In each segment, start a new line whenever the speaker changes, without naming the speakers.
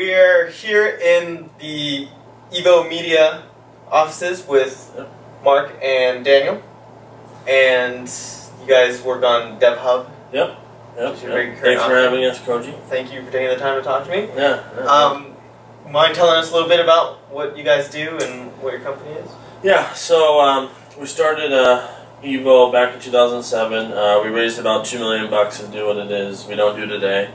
we're here in the EVO Media offices with Mark and Daniel, and you guys work on DevHub.
Yep.
Thanks for
having us, Koji.
Thank you for taking the time to talk to me.
Yeah.
Mind telling us a little bit about what you guys do and what your company is?
Yeah. So we started EVO back in 2007. We raised about $2 million to do what it is we don't do today.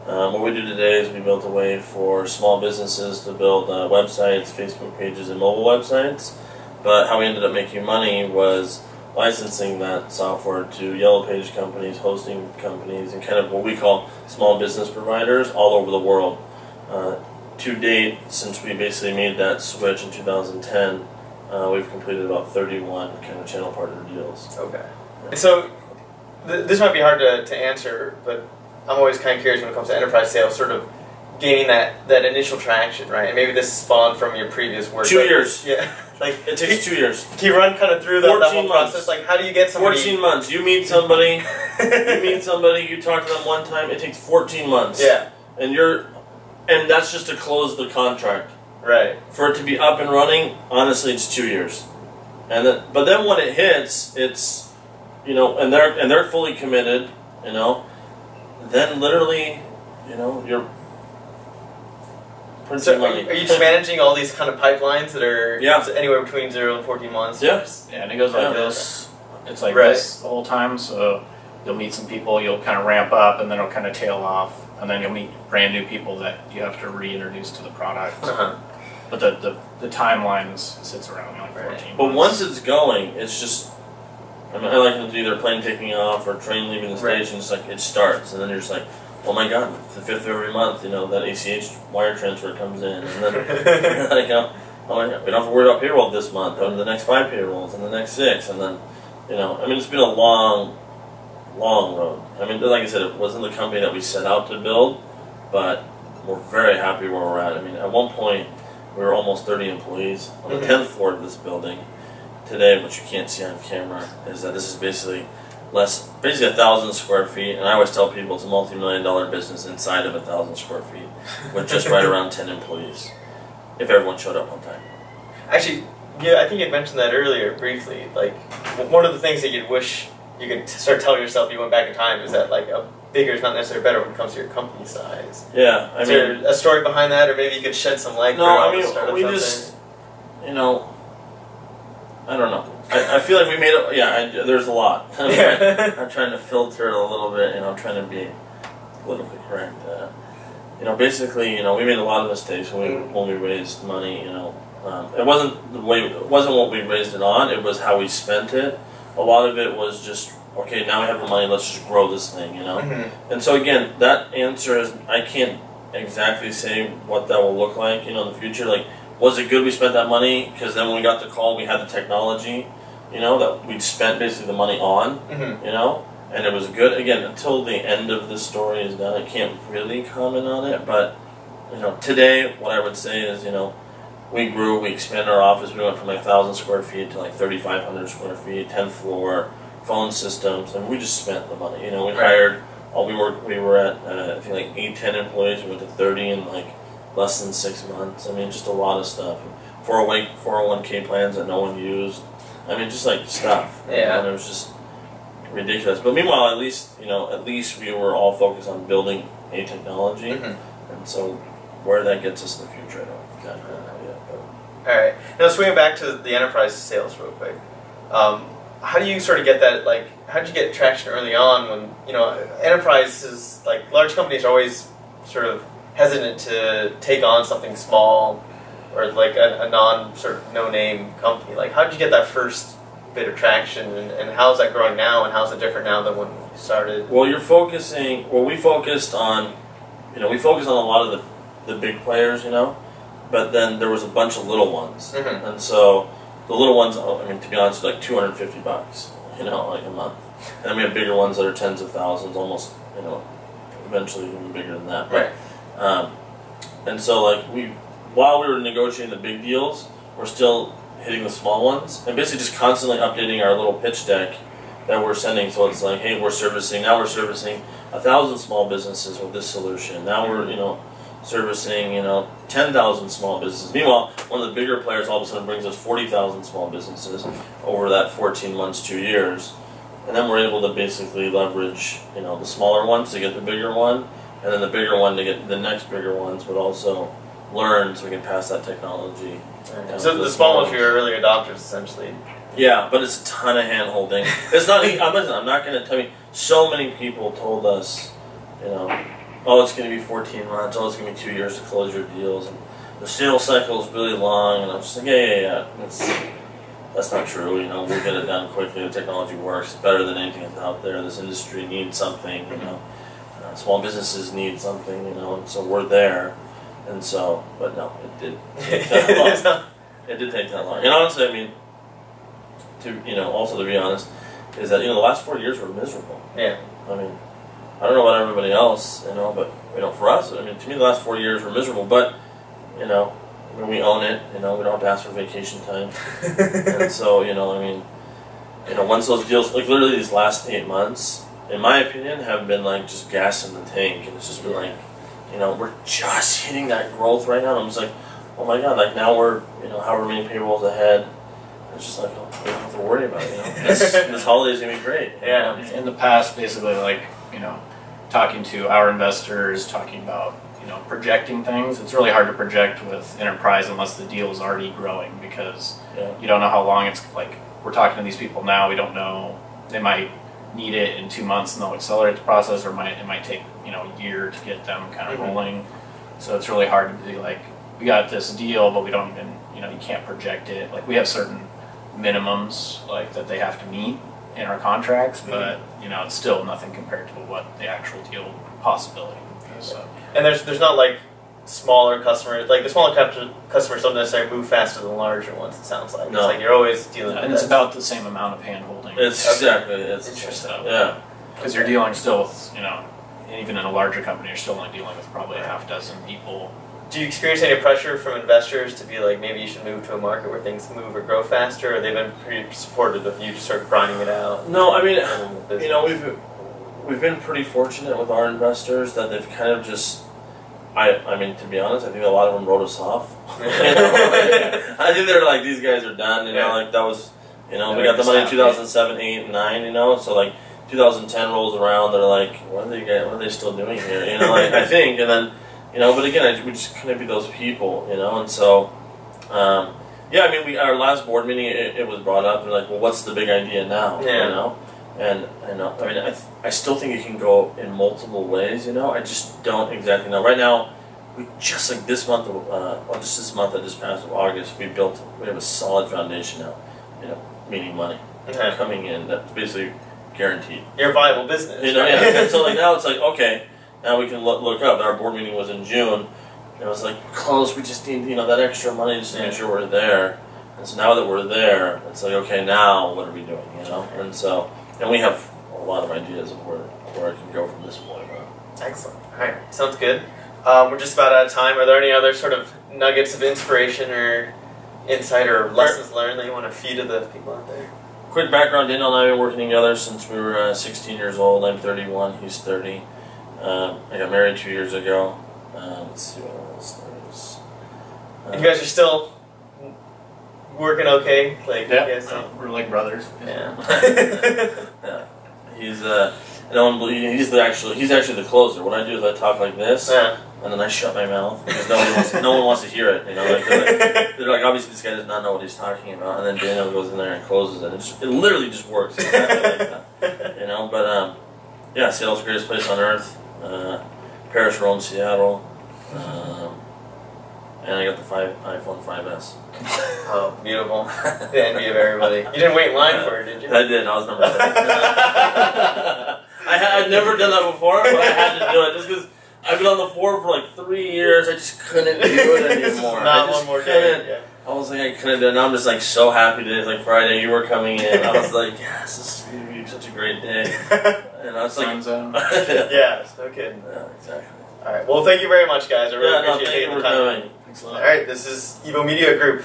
What we do today is we built a way for small businesses to build websites, Facebook pages, and mobile websites. But how we ended up making money was licensing that software to Yellow Page companies, hosting companies, and kind of what we call small business providers all over the world. To date, since we basically made that switch in 2010, we've completed about 31 kind of channel partner deals.
Okay. So this might be hard to answer, but I'm always kind of curious when it comes to enterprise sales, sort of gaining that initial traction, right? And maybe this spawned from your previous work.
2 years.
Yeah. Like
it takes 2 years.
Can you run kind of through that whole process? Like, how do you get somebody?
14 months. You meet somebody. You talk to them one time. It takes 14 months.
Yeah.
And that's just to close the contract.
Right.
For it to be up and running, honestly, it's 2 years. But then when it hits, it's, and they're fully committed, then literally, you're printing money.
Are you just managing all these kind of pipelines that are anywhere between 0 and 14 months?
Yes.
Yeah, and it goes like this. It's like this the whole time, so you'll meet some people, you'll kind of ramp up, and then it'll kind of tail off, and then you'll meet brand new people that you have to reintroduce to the product. But the timeline sits around like 14 months.
But once it's going, it's just, I like it either plane taking off or train leaving the station. It's like it starts, and then you're just like, oh my god, it's the 5th of every month. That ACH wire transfer comes in, and then you're like, oh my god, we don't have to worry about payroll this month. Go to the next 5 payrolls and the next 6, and then it's been a long road. Like I said, it wasn't the company that we set out to build, but we're very happy where we're at. At one point we were almost 30 employees on the 10th floor of this building. Today, what you can't see on camera is that this is basically 1,000 square feet, and I always tell people it's a multi-million-dollar business inside of 1,000 square feet with just right around 10 employees, if everyone showed up on time.
Actually, yeah, I think you mentioned that earlier briefly. Like, one of the things that you'd wish you could start telling yourself you went back in time is that like a bigger is not necessarily better when it comes to your company size.
Yeah,
is there a story behind that, or maybe you could shed some light?
No, we just, I don't know. I feel like we made it. Yeah, there's a lot. I'm trying to filter it a little bit. Trying to be politically correct. Basically, we made a lot of mistakes when we raised money. It wasn't what we raised it on. It was how we spent it. A lot of it was just, okay, now we have the money. Let's just grow this thing. And so again, that answer is I can't exactly say what that will look like. In the future, like. Was it good we spent that money? Because then when we got the call, we had the technology, that we'd spent basically the money on, and it was good. Again, until the end of the story is done, I can't really comment on it. But, today, what I would say is, we grew, we expanded our office. We went from like 1,000 square feet to like 3,500 square feet, 10th floor, phone systems, and we just spent the money. We hired, we were at, I think like 8-10 employees. We went to 30 in like less than 6 months. just a lot of stuff. 401k plans that no one used. Just like stuff.
Yeah.
And it was just ridiculous. But meanwhile, at least we were all focused on building a technology. And so where that gets us in the future, I don't exactly know yet.
All right. Now swinging back to the enterprise sales real quick. How do you sort of get that? Like, how did you get traction early on when enterprises, like large companies, are always sort of hesitant to take on something small or like a non sort of no-name company. Like, how did you get that first bit of traction, and how is that growing now, and how is it different now than when you started?
Well, we focused on, we focused on a lot of the big players, but then there was a bunch of little ones, and so the little ones, to be honest, are like $250, like a month, and then we have bigger ones that are tens of thousands, almost, eventually even bigger than that. But, and so like while we were negotiating the big deals, we're still hitting the small ones, and basically just constantly updating our little pitch deck that we're sending. So it's like, hey, we're servicing 1,000 small businesses with this solution. Now we're servicing 10,000 small businesses. Meanwhile, one of the bigger players all of a sudden brings us 40,000 small businesses over that 14 months, 2 years, and then we're able to basically leverage the smaller ones to get the bigger one, and then the bigger one to get the next bigger ones, but also learn so we can pass that technology.
So the small ones are your early adopters, essentially.
Yeah, but it's a ton of hand holding. It's not. I'm not going to tell you. So many people told us, oh, it's going to be 14 months. Oh, it's going to be 2 years to close your deals, and the sales cycle is really long. And I'm just like, yeah. That's not true. We'll get it done quickly. The technology works better than anything that's out there. This industry needs something. Small businesses need something. And so we're there. And so, but no, it did take that long. It did take that long. And honestly, I mean, also to be honest, is that the last 4 years were miserable.
Yeah.
I mean, I don't know about everybody else, but for us, I mean, to me, the last 4 years were miserable. But when we own it, we don't have to ask for vacation time, and so once those deals, like literally these last 8 months, in my opinion, have been like just gas in the tank, and it's just been like, we're just hitting that growth right now. And I'm just like, oh my god, like now we're however many payrolls ahead. It's just like, oh, we don't have to worry about it. This holiday's gonna be great.
Yeah.
In the past, basically, like talking to our investors, talking about projecting things. It's really hard to project with enterprise unless the deal is already growing, because you don't know how long it's like. We're talking to these people now. We don't know. They might need it in 2 months and they'll accelerate the process, or it might take a year to get them kind of rolling. So it's really hard to be like, we got this deal, but we don't even you can't project it. Like we have certain minimums like that they have to meet in our contracts, but it's still nothing compared to what the actual deal possibility would be. So.
And there's not like smaller customers, like the smaller customers don't necessarily move faster than larger ones. It sounds like it's like you're always dealing with.
And it's about the same amount of hand holding.
It's exactly. It's
interesting.
Yeah,
because you're dealing still with even in a larger company, you're still only dealing with probably a half dozen people.
Do you experience any pressure from investors to be like, maybe you should move to a market where things move or grow faster, or they've been pretty supportive of you to start grinding it out?
No, I mean, we've been pretty fortunate with our investors that they've kind of just, I mean, to be honest, I think a lot of them wrote us off. I think they're like, these guys are done, like that was, we got the money in 2007, 8, and 9, so like 2010 rolls around, they're like, what are they still doing here, like, I think, and then, but again, we just couldn't be those people, and so, yeah, I mean, our last board meeting, it was brought up, and like, well, what's the big idea now, And I mean, I still think it can go in multiple ways, I just don't exactly know. Right now, we just like this month, just this month that just passed of August, we have a solid foundation now, meaning money coming in. That's basically guaranteed.
You're a viable business.
And so like now it's like, okay, now we can look up. Our board meeting was in June, and it was like, we're close. We just need that extra money just to make sure we're there. And so now that we're there, it's like, okay, now what are we doing? And so. And we have a lot of ideas of where it can go from this point on.
Excellent. All right, sounds good. We're just about out of time. Are there any other sort of nuggets of inspiration or insight or lessons learned that you want to feed to the people out there?
Quick background, Daniel and I have been working together since we were 16 years old. I'm 31, he's 30. I got married 2 years ago. Let's see what else there is.
You guys are still working okay? Like,
we're like brothers.
Yeah.
Yeah. He's he's actually the closer. What I do is I talk like this, and then I shut my mouth because no one wants to hear it. They're like, obviously this guy does not know what he's talking about, and then Daniel goes in there and closes it. It literally just works exactly like that. But yeah, Seattle's the greatest place on earth. Paris, Rome, Seattle. And I got the iPhone 5S.
Oh, beautiful. The envy of everybody. You didn't wait in line for it, did you?
I did. I was number 7. I'd never done that before, but I had to do it just because I've been on the floor for like 3 years. I just couldn't do it anymore.
Not one more day. Yeah.
I was like, I couldn't do it. Now I'm just like so happy today. It's like Friday. You were coming in. I was like, yes, this is going to be such a great day. And I was like,
yeah, no kidding.
Yeah, exactly.
All right. Well, thank you very much, guys. I really appreciate you taking the time.
Thanks a lot.
All right. This is EVO Media Group.